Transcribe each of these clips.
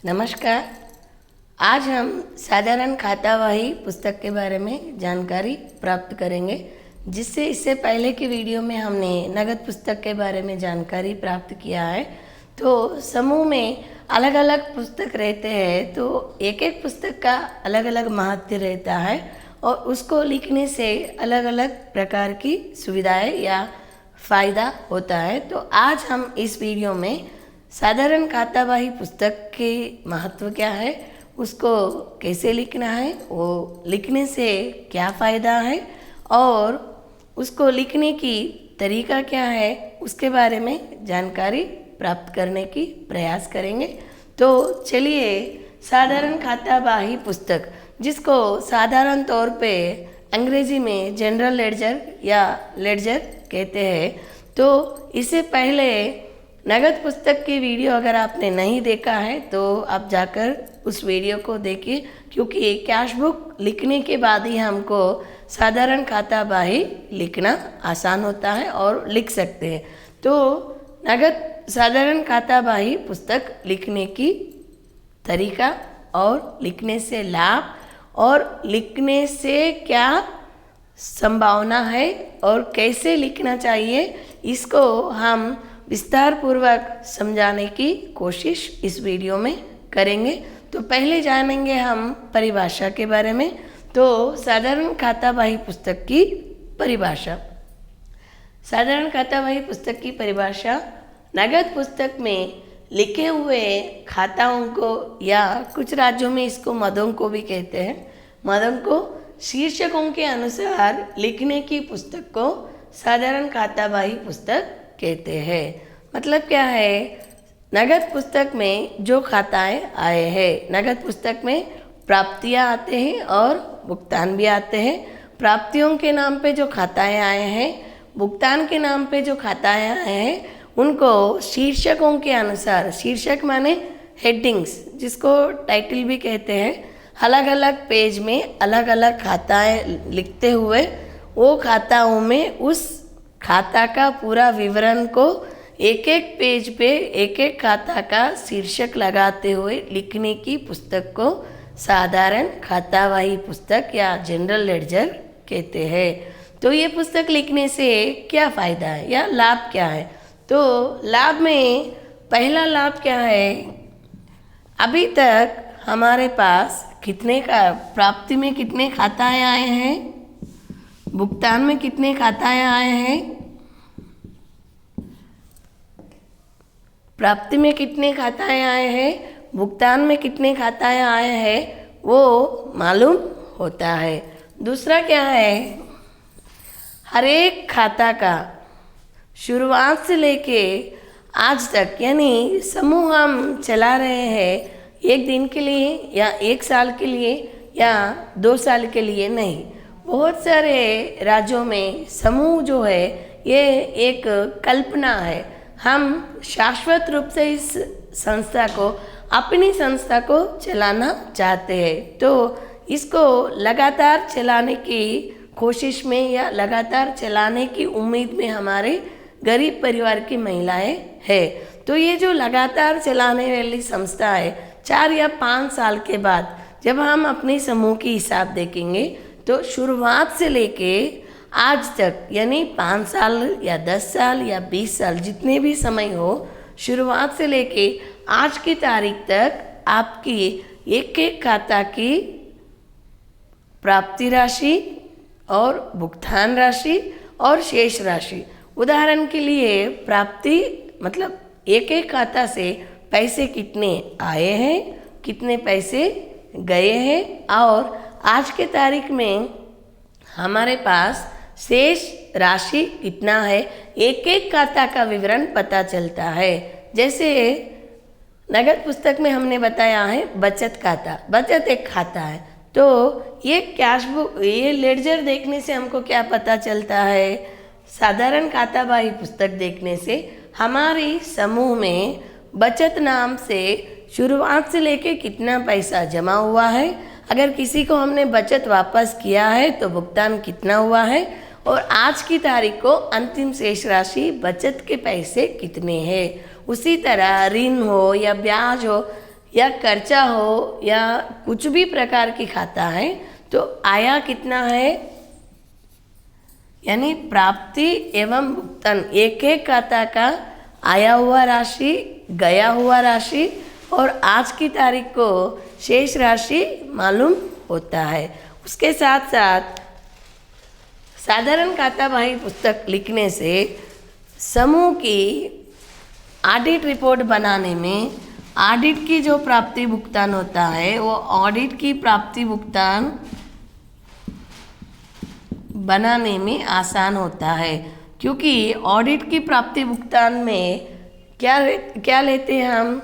नमस्कार। आज हम साधारण खातावाही पुस्तक के बारे में जानकारी प्राप्त करेंगे, जिससे इससे पहले की वीडियो में हमने नगद पुस्तक के बारे में जानकारी प्राप्त किया है। तो समूह में अलग अलग पुस्तक रहते हैं, तो एक एक पुस्तक का अलग अलग महत्व रहता है और उसको लिखने से अलग अलग प्रकार की सुविधाएं या फ़ायदा होता है। तो आज हम इस वीडियो में साधारण खातावाही पुस्तक के महत्व क्या है, उसको कैसे लिखना है, वो लिखने से क्या फ़ायदा है और उसको लिखने की तरीका क्या है, उसके बारे में जानकारी प्राप्त करने की प्रयास करेंगे। तो चलिए साधारण खातावाही पुस्तक, जिसको साधारण तौर पे अंग्रेजी में जनरल लेडजर या लेडजर कहते हैं, तो इससे पहले नगद पुस्तक की वीडियो अगर आपने नहीं देखा है तो आप जाकर उस वीडियो को देखिए, क्योंकि कैश बुक लिखने के बाद ही हमको साधारण खातावाही लिखना आसान होता है और लिख सकते हैं। तो नगद साधारण खातावाही पुस्तक लिखने की तरीका और लिखने से लाभ और लिखने से क्या संभावना है और कैसे लिखना चाहिए, इसको हम विस्तार पूर्वक समझाने की कोशिश इस वीडियो में करेंगे। तो पहले जानेंगे हम परिभाषा के बारे में। तो साधारण खातावाही पुस्तक की परिभाषा। साधारण खातावाही पुस्तक की परिभाषा नगद पुस्तक में लिखे हुए खाताओं को, या कुछ राज्यों में इसको मदों को भी कहते हैं, मदों को शीर्षकों के अनुसार लिखने की पुस्तक को साधारण खातावाही पुस्तक कहते हैं। मतलब क्या है, नगद पुस्तक में जो खाताएं आए हैं, नगद पुस्तक में प्राप्तियां आते हैं और भुगतान भी आते हैं। प्राप्तियों के नाम पे जो खाताएं आए हैं, भुगतान के नाम पे जो खाताएं आए हैं, उनको शीर्षकों के अनुसार, शीर्षक माने हेडिंग्स, जिसको टाइटल भी कहते हैं, अलग अलग पेज में अलग अलग खाताएं लिखते हुए वो खाताओं में उस खाता का पूरा विवरण को एक एक पेज पे एक एक खाता का शीर्षक लगाते हुए लिखने की पुस्तक को साधारण खातावाही पुस्तक या जनरल लेडजर कहते हैं। तो ये पुस्तक लिखने से क्या फ़ायदा है या लाभ क्या है? तो लाभ में पहला लाभ क्या है, अभी तक हमारे पास कितने का प्राप्ति में कितने खाताएं आए हैं, भुगतान में कितने खाताएं आए हैं, प्राप्ति में कितने खाताएं आए हैं, भुगतान में कितने खाताएं आए हैं, वो मालूम होता है। दूसरा क्या है, हर एक खाता का शुरुआत से लेके आज तक, यानी समूह हम चला रहे हैं एक दिन के लिए या एक साल के लिए या 2 साल के लिए नहीं, बहुत सारे राज्यों में समूह जो है ये एक कल्पना है। हम शाश्वत रूप से इस संस्था को, अपनी संस्था को चलाना चाहते हैं। तो इसको लगातार चलाने की कोशिश में या लगातार चलाने की उम्मीद में हमारे गरीब परिवार की महिलाएं हैं। तो ये जो लगातार चलाने वाली संस्था है, 4 या 5 साल के बाद जब हम अपने समूह की हिसाब देखेंगे, तो शुरुआत से लेके आज तक, यानी 5 साल या 10 साल या 20 साल, जितने भी समय हो, शुरुआत से लेके आज की तारीख तक आपकी एक एक खाता की प्राप्ति राशि और भुगतान राशि और शेष राशि। उदाहरण के लिए प्राप्ति मतलब एक एक खाता से पैसे कितने आए हैं, कितने पैसे गए हैं, और आज के तारीख में हमारे पास शेष राशि कितना है, एक एक खाता का विवरण पता चलता है। जैसे नगद पुस्तक में हमने बताया है बचत खाता, बचत एक खाता है। तो ये कैश बुक, ये लेडजर देखने से हमको क्या पता चलता है, साधारण खातावाही पुस्तक देखने से हमारी समूह में बचत नाम से शुरुआत से लेके कितना पैसा जमा हुआ है, अगर किसी को हमने बचत वापस किया है तो भुगतान कितना हुआ है, और आज की तारीख को अंतिम शेष राशि बचत के पैसे कितने हैं। उसी तरह ऋण हो या ब्याज हो, या खर्चा हो या कुछ भी प्रकार की खाता है तो आया कितना है, यानी प्राप्ति एवं भुगतान एक एक खाता का आया हुआ राशि, गया हुआ राशि और आज की तारीख को शेष राशि मालूम होता है। उसके साथ साथ साधारण खाता बही पुस्तक लिखने से समूह की ऑडिट रिपोर्ट बनाने में ऑडिट की जो प्राप्ति भुगतान होता है वो ऑडिट की प्राप्ति भुगतान बनाने में आसान होता है, क्योंकि ऑडिट की प्राप्ति भुगतान में क्या लेते हैं हम।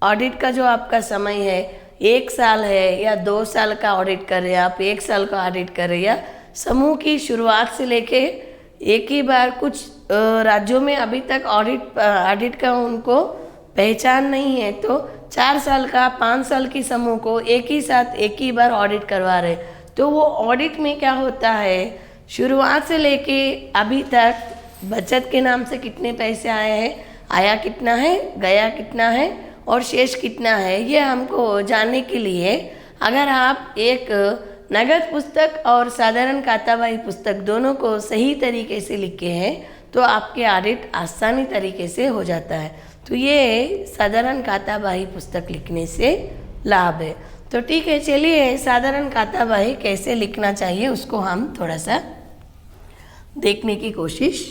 ऑडिट का जो आपका समय है 1 साल है या 2 साल का ऑडिट कर रहे हैं आप, 1 साल का ऑडिट कर रहे हैं, या समूह की शुरुआत से लेके एक ही बार कुछ राज्यों में अभी तक ऑडिट का उनको पहचान नहीं है तो 4 साल का 5 साल की समूह को एक ही साथ एक ही बार ऑडिट करवा रहे। तो वो ऑडिट में क्या होता है, शुरुआत से लेके अभी तक बचत के नाम से कितने पैसे आए हैं, आया कितना है, गया कितना है और शेष कितना है, ये हमको जानने के लिए अगर आप एक नगद पुस्तक और साधारण खाता बही पुस्तक दोनों को सही तरीके से लिखे हैं तो आपके ऑडिट आसानी तरीके से हो जाता है। तो ये साधारण खाता बही पुस्तक लिखने से लाभ है। तो ठीक है, चलिए साधारण खाता बही कैसे लिखना चाहिए उसको हम थोड़ा सा देखने की कोशिश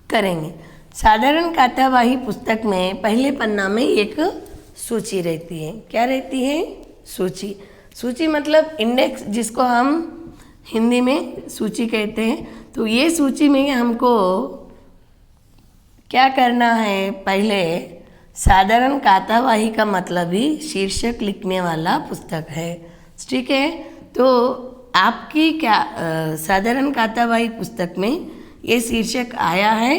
करेंगे। साधारण खाता बही पुस्तक में पहले पन्ना में एक सूची रहती है। क्या रहती है? सूची। सूची मतलब इंडेक्स, जिसको हम हिंदी में सूची कहते हैं। तो ये सूची में हमको क्या करना है, पहले साधारण खाता बही का मतलब ही शीर्षक लिखने वाला पुस्तक है, ठीक है। तो आपकी क्या साधारण खाता बही पुस्तक में ये शीर्षक आया है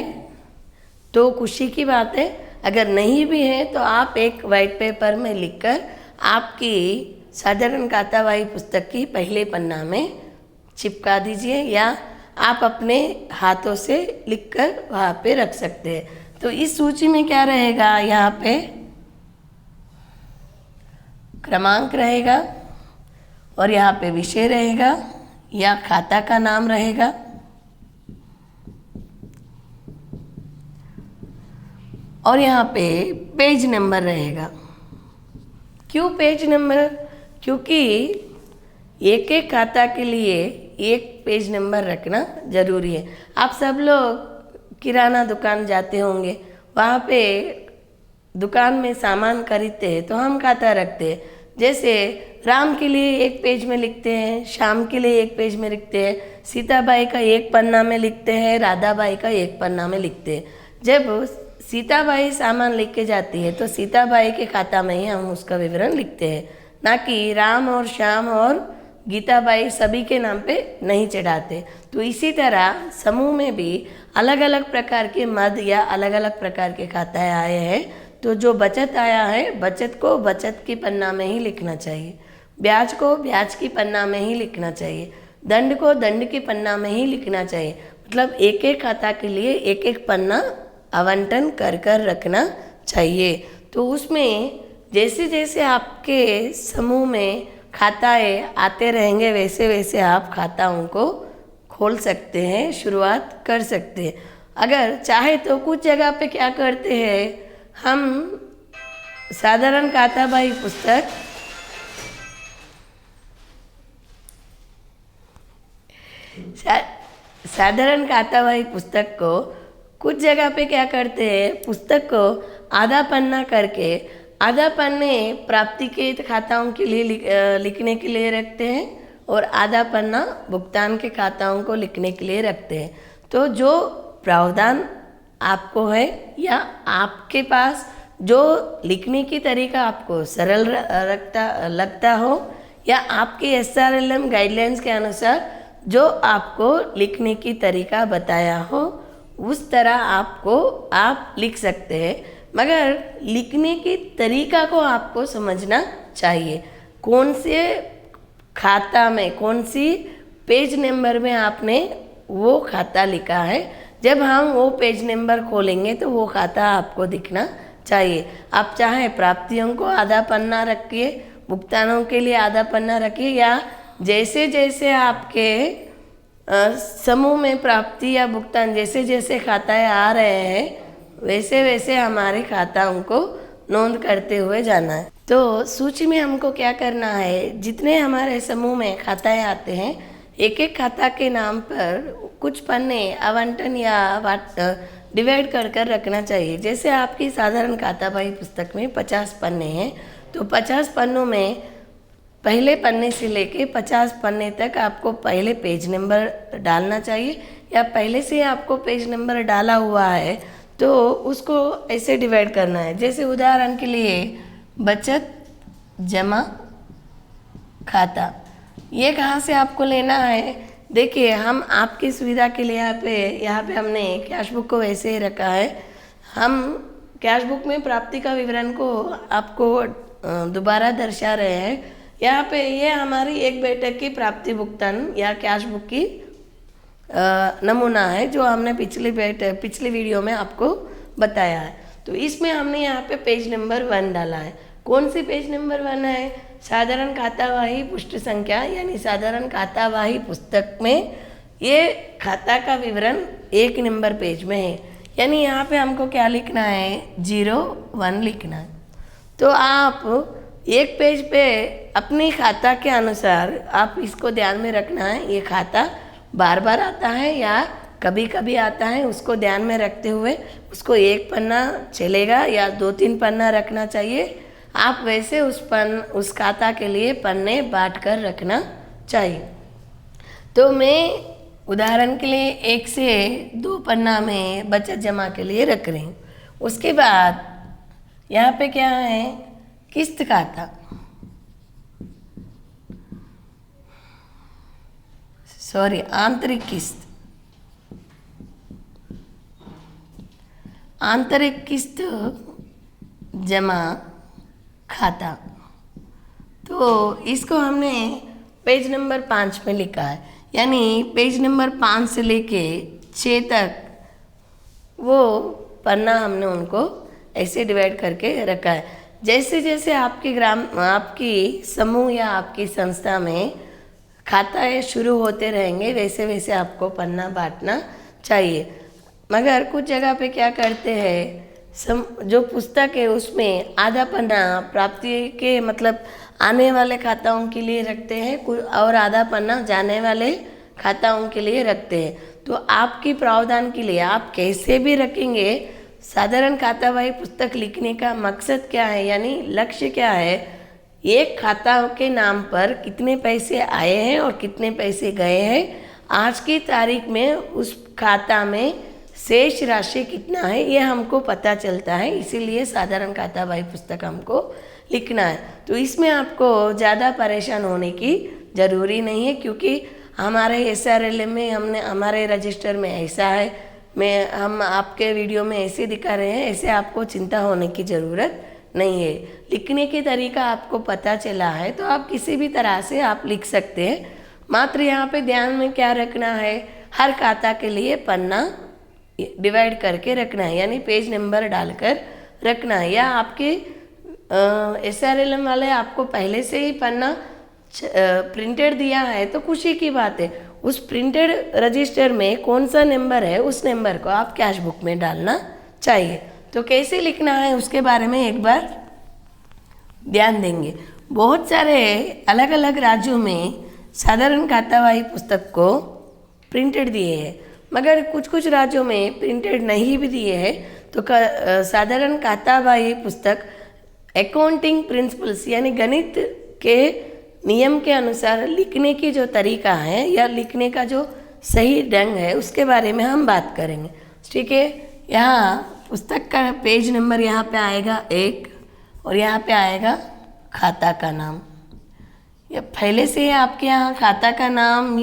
तो खुशी की बात है, अगर नहीं भी है तो आप एक वाइट पेपर में लिखकर आपकी साधारण खाता बही पुस्तक की पहले पन्ना में चिपका दीजिए या आप अपने हाथों से लिखकर वहाँ पे रख सकते हैं। तो इस सूची में क्या रहेगा, यहाँ पे क्रमांक रहेगा और यहाँ पे विषय रहेगा या खाता का नाम रहेगा और यहाँ पे पेज नंबर रहेगा। क्यों पेज नंबर? क्योंकि एक एक खाता के लिए एक पेज नंबर रखना ज़रूरी है। आप सब लोग किराना दुकान जाते होंगे, वहाँ पे दुकान में सामान खरीदते हैं तो हम खाता रखते हैं। जैसे राम के लिए एक पेज में लिखते हैं, श्याम के लिए एक पेज में लिखते हैं, सीताबाई का एक पन्ना में लिखते हैं, राधाबाई का एक पन्ना में लिखते हैं। जब सीताबाई सामान लेके जाती है तो सीताबाई के खाता में ही हम उसका विवरण लिखते हैं, ना कि राम और श्याम और गीताबाई सभी के नाम पे नहीं चढ़ाते। तो इसी तरह समूह में भी अलग अलग प्रकार के मद या अलग अलग प्रकार के खाते आए हैं। तो जो बचत आया है, बचत को बचत की पन्ना में ही लिखना चाहिए, ब्याज को ब्याज की पन्ना में ही लिखना चाहिए, दंड को दंड की पन्ना में ही लिखना चाहिए। मतलब एक एक खाता के लिए एक एक पन्ना आवंटन कर कर रखना चाहिए। तो उसमें जैसे जैसे आपके समूह में खाताएँ आते रहेंगे वैसे वैसे आप खाताओं को खोल सकते हैं, शुरुआत कर सकते हैं। अगर चाहे तो कुछ जगह पे क्या करते हैं, हम साधारण खाता बही पुस्तक साधारण खाता बही पुस्तक को कुछ जगह पे क्या करते हैं, पुस्तक को आधा पन्ना करके आधा पन्ने प्राप्ति के खाताओं के लिए लिखने के लिए रखते हैं और आधा पन्ना भुगतान के खाताओं को लिखने के लिए रखते हैं। तो जो प्रावधान आपको है या आपके पास जो लिखने की तरीका आपको सरल लगता हो या आपके SRLM गाइडलाइंस के अनुसार जो आपको लिखने की तरीका बताया हो उस तरह आप लिख सकते हैं। मगर लिखने की तरीका को आपको समझना चाहिए, कौन से खाता में कौन सी पेज नंबर में आपने वो खाता लिखा है। जब हम वो पेज नंबर खोलेंगे तो वो खाता आपको दिखना चाहिए। आप चाहें प्राप्तियों को आधा पन्ना रखिए, भुगतानों के लिए आधा पन्ना रखिए, या जैसे जैसे आपके समूह में प्राप्ति या भुगतान जैसे जैसे खाताएं आ रहे हैं वैसे वैसे हमारे खाताओं को नोंद करते हुए जाना है। तो सूची में हमको क्या करना है, जितने हमारे समूह में खाताएं आते हैं एक एक खाता के नाम पर कुछ पन्ने आवंटन या डिवाइड कर कर रखना चाहिए। जैसे आपकी साधारण खाता बही पुस्तक में 50 पन्ने हैं, तो 50 पन्नों में पहले पन्ने से लेके 50 पन्ने तक आपको पहले पेज नंबर डालना चाहिए, या पहले से आपको पेज नंबर डाला हुआ है तो उसको ऐसे डिवाइड करना है। जैसे उदाहरण के लिए बचत जमा खाता, ये कहाँ से आपको लेना है, देखिए हम आपकी सुविधा के लिए यहाँ पे हमने कैश बुक को वैसे ही रखा है। हम कैश बुक में प्राप्ति का विवरण को आपको दोबारा दर्शा रहे हैं। यहाँ पे ये हमारी एक बैठक की प्राप्ति भुगतान या कैश बुक की नमूना है जो हमने पिछली वीडियो में आपको बताया है। तो इसमें हमने यहाँ पे पेज नंबर 1 डाला है। कौन सी पेज नंबर 1 है, साधारण खातावाही पुष्ट संख्या, यानी साधारण खातावाही पुस्तक में ये खाता का विवरण 1 नंबर पेज में है। यानी यहाँ पे हमको क्या लिखना है, 01 लिखना है। तो आप एक पेज पे अपनी खाता के अनुसार आप इसको ध्यान में रखना है, ये खाता बार बार आता है या कभी कभी आता है, उसको ध्यान में रखते हुए उसको 1 पन्ना चलेगा या 2-3 पन्ना रखना चाहिए। आप वैसे उस खाता के लिए पन्ने बांट कर रखना चाहिए। तो मैं उदाहरण के लिए 1 से 2 पन्ना में बचत जमा के लिए रख रही हूँ। उसके बाद यहाँ पे क्या है, किस्त खाता, आंतरिक किस्त, आंतरिक किस्त जमा खाता। तो इसको हमने पेज नंबर 5 में लिखा है, यानी पेज नंबर 5 से लेके 6 तक वो पन्ना हमने उनको ऐसे डिवाइड करके रखा है। जैसे जैसे आपकी समूह या आपकी संस्था में खाताएं शुरू होते रहेंगे वैसे वैसे आपको पन्ना बांटना चाहिए। मगर कुछ जगह पे क्या करते हैं, जो पुस्तक है उसमें आधा पन्ना प्राप्ति के मतलब आने वाले खाताओं के लिए रखते हैं और आधा पन्ना जाने वाले खाताओं के लिए रखते हैं। तो आपकी प्रावधान के लिए आप कैसे भी रखेंगे, साधारण खातावाही पुस्तक लिखने का मकसद क्या है, यानी लक्ष्य क्या है, एक खाता के नाम पर कितने पैसे आए हैं और कितने पैसे गए हैं, आज की तारीख में उस खाता में शेष राशि कितना है ये हमको पता चलता है। इसीलिए साधारण खातावाही पुस्तक हमको लिखना है। तो इसमें आपको ज़्यादा परेशान होने की ज़रूरी नहीं है, क्योंकि हमारे SRLM में हमारे रजिस्टर में ऐसा है, हम आपके वीडियो में ऐसे दिखा रहे हैं, ऐसे आपको चिंता होने की ज़रूरत नहीं है। लिखने के तरीका आपको पता चला है तो आप किसी भी तरह से आप लिख सकते हैं। मात्र यहाँ पे ध्यान में क्या रखना है, हर खाता के लिए पन्ना डिवाइड करके रखना है, यानी पेज नंबर डालकर रखना है। या आपके SRLM वाले आपको पहले से ही पन्ना प्रिंटेड दिया है तो खुशी की बात है, उस प्रिंटेड रजिस्टर में कौन सा नंबर है उस नंबर को आप कैश बुक में डालना चाहिए। तो कैसे लिखना है उसके बारे में एक बार ध्यान देंगे। बहुत सारे अलग अलग राज्यों में साधारण खातावाही पुस्तक को प्रिंटेड दिए हैं, मगर कुछ कुछ राज्यों में प्रिंटेड नहीं भी दिए हैं। तो साधारण खातावाही पुस्तक अकाउंटिंग प्रिंसिपल्स यानी गणित के नियम के अनुसार लिखने की जो तरीका है या लिखने का जो सही ढंग है उसके बारे में हम बात करेंगे। ठीक है, यहाँ पुस्तक का पेज नंबर यहाँ पे आएगा 1 और यहाँ पे आएगा खाता का नाम। या पहले से आपके यहाँ खाता का नाम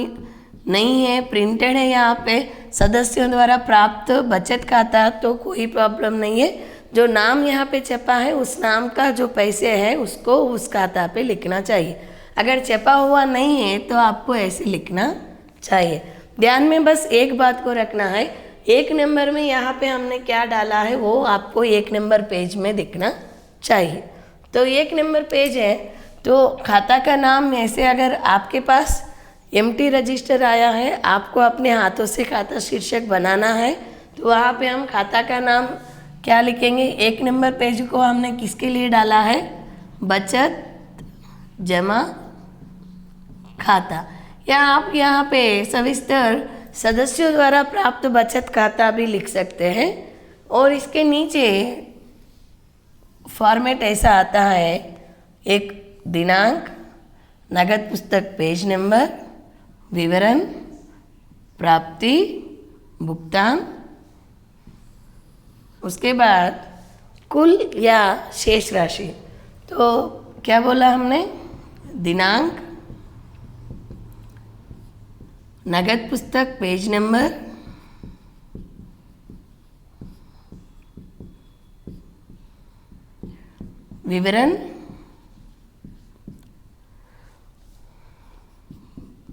नहीं है, प्रिंटेड है यहाँ पे सदस्यों द्वारा प्राप्त बचत खाता, तो कोई प्रॉब्लम नहीं है। जो नाम यहाँ पे छपा है उस नाम का जो पैसे है उसको उस खाता पे लिखना चाहिए। अगर छपा हुआ नहीं है तो आपको ऐसे लिखना चाहिए। ध्यान में बस एक बात को रखना है, 1 नंबर में यहाँ पे हमने क्या डाला है वो आपको 1 नंबर पेज में दिखना चाहिए। तो 1 नंबर पेज है तो खाता का नाम ऐसे अगर आपके पास एम्प्टी रजिस्टर आया है, आपको अपने हाथों से खाता शीर्षक बनाना है, तो वहाँ पे हम खाता का नाम क्या लिखेंगे। 1 नंबर पेज को हमने किसके लिए डाला है, बचत जमा खाता, या आप यहाँ पे सविस्तर सदस्यों द्वारा प्राप्त बचत खाता भी लिख सकते हैं। और इसके नीचे फॉर्मेट ऐसा आता है, एक दिनांक, नगद पुस्तक पेज नंबर, विवरण, प्राप्ति, भुगतान, उसके बाद कुल या शेष राशि। तो क्या बोला हमने, दिनांक, नगद पुस्तक पेज नंबर, विवरण,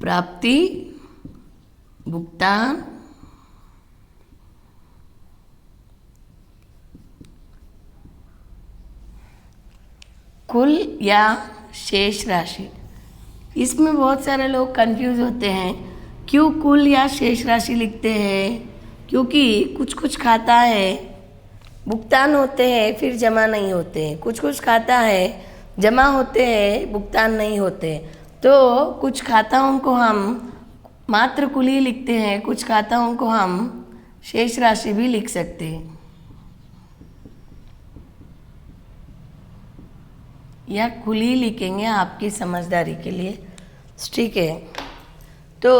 प्राप्ति, भुगतान, कुल या शेष राशि। इसमें बहुत सारे लोग कंफ्यूज होते हैं, क्यों कुल या शेष राशि लिखते हैं, क्योंकि कुछ कुछ खाता है भुगतान होते हैं फिर जमा नहीं होते हैं, कुछ कुछ खाता है जमा होते हैं भुगतान नहीं होते। तो कुछ खाताओं को हम मात्र कुल ही लिखते हैं, कुछ खाताओं को हम शेष राशि भी लिख सकते हैं, या कुल ही लिखेंगे आपकी समझदारी के लिए, ठीक है। तो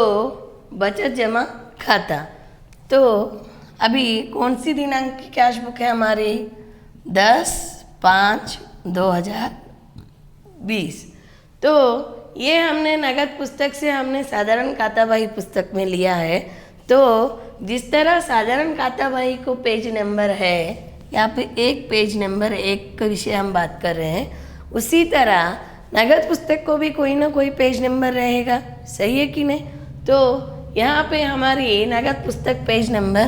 बचत जमा खाता, तो अभी कौन सी दिनांक की कैश बुक है हमारी, 10/5/2020। तो ये हमने नगद पुस्तक से हमने साधारण खाता बही पुस्तक में लिया है। तो जिस तरह साधारण खाता बही को पेज नंबर है, यहाँ पे एक पेज नंबर 1 का विषय हम बात कर रहे हैं, उसी तरह नगद पुस्तक को भी कोई ना कोई पेज नंबर रहेगा, सही है कि नहीं। तो यहाँ पे हमारी नगद पुस्तक पेज नंबर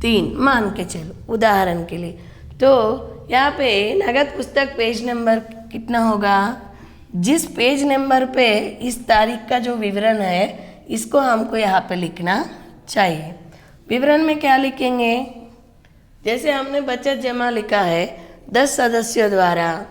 3 मान के चलो उदाहरण के लिए, तो यहाँ पे नगद पुस्तक पेज नंबर कितना होगा, जिस पेज नंबर पे इस तारीख का जो विवरण है इसको हमको यहाँ पे लिखना चाहिए। विवरण में क्या लिखेंगे, जैसे हमने बचत जमा लिखा है 10 सदस्यों द्वारा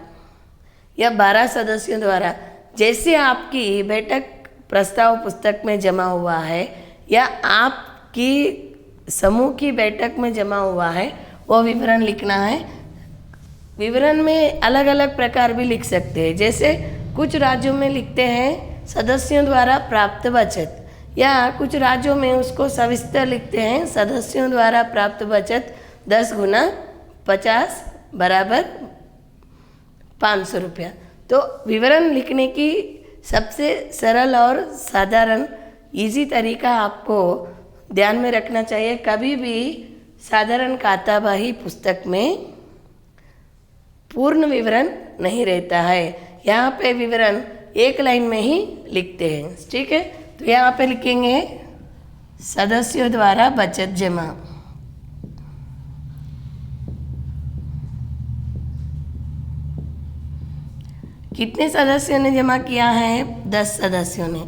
या 12 सदस्यों द्वारा, जैसे आपकी बैठक प्रस्ताव पुस्तक में जमा हुआ है या आपकी समूह की बैठक में जमा हुआ है, वो विवरण लिखना है। विवरण में अलग अलग प्रकार भी लिख सकते हैं, जैसे कुछ राज्यों में लिखते हैं सदस्यों द्वारा प्राप्त बचत, या कुछ राज्यों में उसको सविस्तर लिखते हैं सदस्यों द्वारा प्राप्त बचत 10 × 50 = 500 रुपया। तो विवरण लिखने की सबसे सरल और साधारण इजी तरीका आपको ध्यान में रखना चाहिए, कभी भी साधारण खाता बही पुस्तक में पूर्ण विवरण नहीं रहता है, यहाँ पे विवरण एक लाइन में ही लिखते हैं, ठीक है। तो यहाँ पे लिखेंगे सदस्यों द्वारा बचत जमा, कितने सदस्यों ने जमा किया है, 10 सदस्यों ने।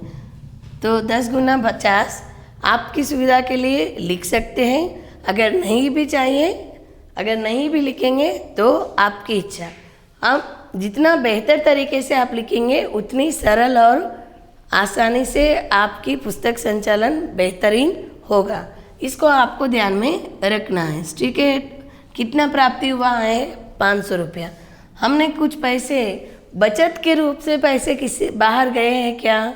तो 10 × 50 आपकी सुविधा के लिए लिख सकते हैं, अगर नहीं भी चाहिए, अगर नहीं भी लिखेंगे तो आपकी इच्छा। अब जितना बेहतर तरीके से आप लिखेंगे उतनी सरल और आसानी से आपकी पुस्तक संचालन बेहतरीन होगा, इसको आपको ध्यान में रखना है, ठीक है। कितना प्राप्ति हुआ है, 500 रुपया। हमने कुछ पैसे बचत के रूप से पैसे किसी बाहर गए हैं क्या,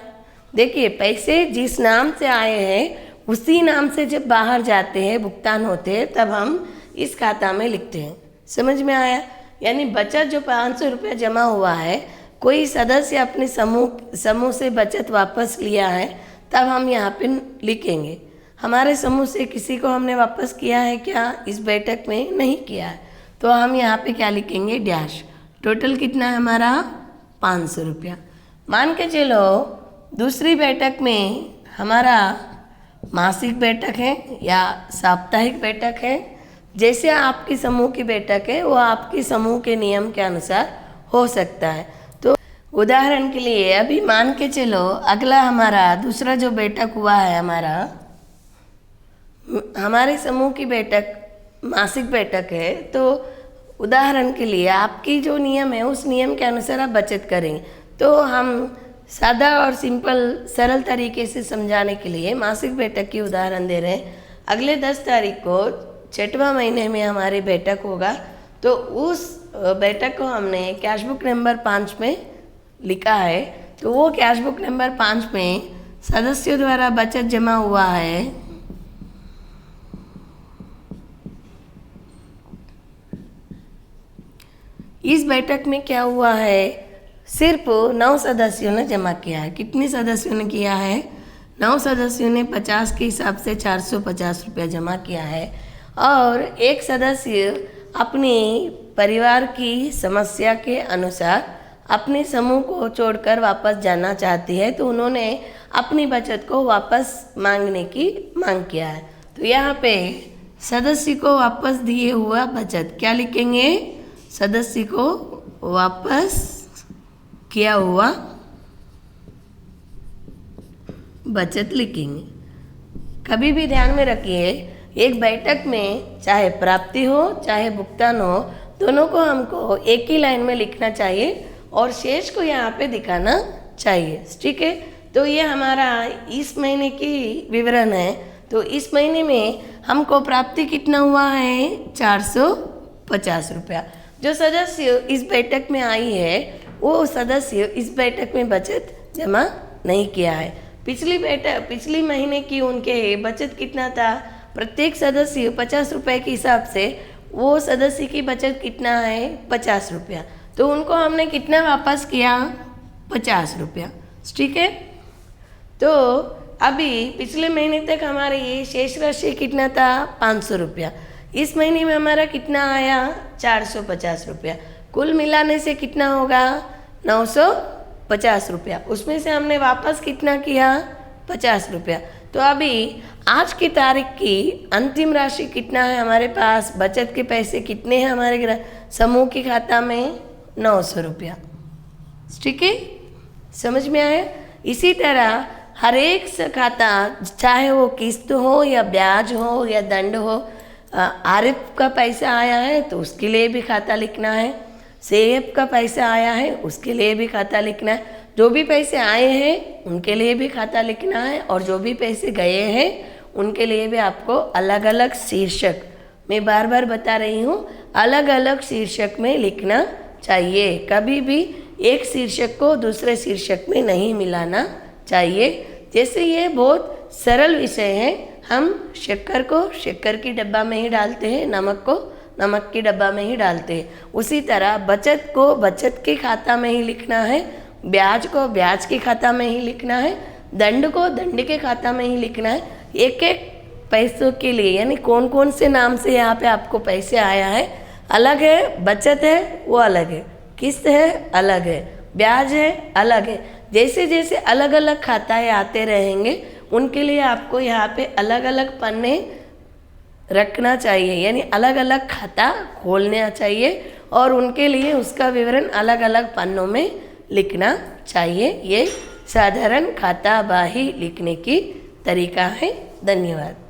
देखिए पैसे जिस नाम से आए हैं उसी नाम से जब बाहर जाते हैं भुगतान होते हैं तब हम इस खाता में लिखते हैं, समझ में आया। यानी बचत जो 500 रुपया जमा हुआ है, कोई सदस्य अपने समूह से बचत वापस लिया है तब हम यहाँ पे लिखेंगे। हमारे समूह से किसी को हमने वापस किया है क्या, इस बैठक में नहीं किया है, तो हम यहाँ पे क्या लिखेंगे, डैश। टोटल कितना है हमारा, 500 रुपया। मान के चलो दूसरी बैठक में हमारा मासिक बैठक है या साप्ताहिक बैठक है, जैसे आपकी समूह की बैठक है वो आपकी समूह के नियम के अनुसार हो सकता है। तो उदाहरण के लिए अभी मान के चलो अगला हमारा दूसरा जो बैठक हुआ है हमारे समूह की बैठक मासिक बैठक है, तो उदाहरण के लिए आपकी जो नियम है उस नियम के अनुसार आप बचत करेंगे। तो हम सादा और सिंपल सरल तरीके से समझाने के लिए मासिक बैठक की उदाहरण दे रहे हैं। अगले 10 तारीख को 6वां महीने में हमारी बैठक होगा, तो उस बैठक को हमने कैश बुक नंबर 5 में लिखा है। तो वो कैश बुक नंबर 5 में सदस्यों द्वारा बचत जमा हुआ है इस बैठक में क्या हुआ है, सिर्फ 9 सदस्यों ने जमा किया है। कितने सदस्यों ने किया है? 9 सदस्यों ने 50 के हिसाब से 450 रुपया जमा किया है। और एक सदस्य अपनी परिवार की समस्या के अनुसार अपने समूह को छोड़कर वापस जाना चाहती है, तो उन्होंने अपनी बचत को वापस मांगने की मांग किया है। तो यहाँ पे सदस्य को वापस दिए हुआ बचत क्या लिखेंगे? सदस्य को वापस किया हुआ बचत लिखेंगे। कभी भी ध्यान में रखिए, एक बैठक में चाहे प्राप्ति हो चाहे भुगतान हो, दोनों को हमको एक ही लाइन में लिखना चाहिए और शेष को यहाँ पे दिखाना चाहिए। ठीक है, तो ये हमारा इस महीने की विवरण है। तो इस महीने में हमको प्राप्ति कितना हुआ है? 450 रुपया। जो सदस्य इस बैठक में आई है वो सदस्य इस बैठक में बचत जमा नहीं किया है। पिछली महीने की उनके बचत कितना था? प्रत्येक सदस्य 50 रुपये के हिसाब से वो सदस्य की बचत कितना है? 50 रुपया। तो उनको हमने कितना वापस किया? 50 रुपया। ठीक है, तो अभी पिछले महीने तक हमारे ये शेष राशि कितना था? 500 रुपया। इस महीने में हमारा कितना आया? 450 रुपया। कुल मिलाने से कितना होगा? 950 रुपया। उसमें से हमने वापस कितना किया? 50 रुपया। तो अभी आज की तारीख की अंतिम राशि कितना है हमारे पास? बचत के पैसे कितने हैं हमारे समूह के खाता में? 900 रुपया। ठीक है, समझ में आया? इसी तरह हर एक खाता, चाहे वो किस्त हो या ब्याज हो या दंड हो, आरएफ का पैसा आया है तो उसके लिए भी खाता लिखना है, सीएफ का पैसा आया है उसके लिए भी खाता लिखना है। जो भी पैसे आए हैं उनके लिए भी खाता लिखना है और जो भी पैसे गए हैं उनके लिए भी आपको अलग अलग शीर्षक, मैं बार बार बता रही हूँ, अलग अलग शीर्षक में लिखना चाहिए। कभी भी एक शीर्षक को दूसरे शीर्षक में नहीं मिलाना चाहिए। जैसे ये बहुत सरल विषय है, हम शक्कर को शक्कर की डब्बा में ही डालते हैं, नमक को नमक की डब्बा में ही डालते हैं, उसी तरह बचत को बचत के खाता में ही लिखना है, ब्याज को ब्याज के खाता में ही लिखना है, दंड को दंड के खाता में ही लिखना है। एक एक पैसों के लिए, यानी कौन कौन से नाम से यहाँ पे आपको पैसे आया है अलग है, बचत है वो अलग है, किस्त है अलग है, ब्याज है अलग है। जैसे जैसे अलग अलग खाताएँ आते रहेंगे उनके लिए आपको यहाँ पे अलग अलग पन्ने रखना चाहिए, यानी अलग अलग खाता खोलना चाहिए और उनके लिए उसका विवरण अलग अलग पन्नों में लिखना चाहिए। ये साधारण खाता बाही लिखने की तरीका है। धन्यवाद।